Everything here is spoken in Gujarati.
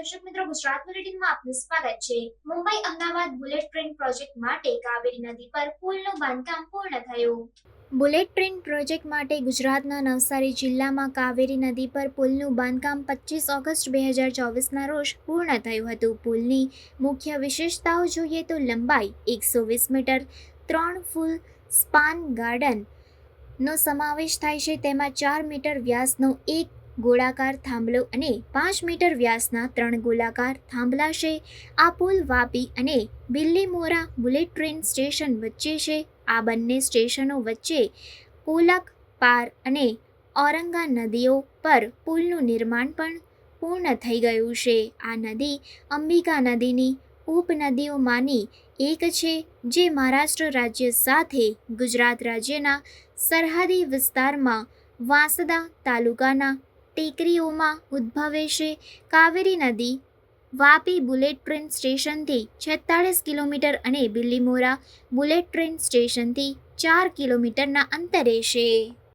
દર્શક મિત્રો, ગુજરાત બુલેટિનમાં આપનું સ્વાગત છે. Mumbai Ahmedabad bullet train project માટે કાવેરી નદી પર પુલનું બાંધકામ પૂર્ણ થયું. બુલેટ ટ્રેન પ્રોજેક્ટ માટે ગુજરાતના નવસારી જિલ્લામાં કાવેરી નદી પર પુલનું બાંધકામ 25 ઓગસ્ટ 2024ના રોજ પૂર્ણ થયું હતું. પુલની મુખ્ય વિશેષતાઓ જોઈએ તો લંબાઈ 120 મીટર, 3 ફૂલ સ્પાન ગાર્ડન નો સમાવેશ થાય છે. તેમાં 4 મીટર વ્યાસનો એક ગોળાકાર થાંભલો અને 5 મીટર વ્યાસના 3 ગોળાકાર થાંભલા છે. આ પુલ વાપી અને બિલ્લીમોરા બુલેટ ટ્રેન સ્ટેશન વચ્ચે છે. આ બંને સ્ટેશનો વચ્ચે પોલક પાર અને ઔરંગા નદીઓ પર પુલનું નિર્માણ પણ પૂર્ણ થઈ ગયું છે. આ નદી અંબિકા નદીની ઉપનદીઓમાંની એક છે, જે મહારાષ્ટ્ર રાજ્ય સાથે ગુજરાત રાજ્યના સરહદી વિસ્તારમાં વાંસદા તાલુકાના ટેકરીઓમાં ઉદ્ભવે છે. કાવેરી નદી વાપી બુલેટ ટ્રેન સ્ટેશનથી 46 કિલોમીટર અને બિલ્લીમોરા બુલેટ ટ્રેન સ્ટેશનથી 4 કિલોમીટરના અંતરે છે.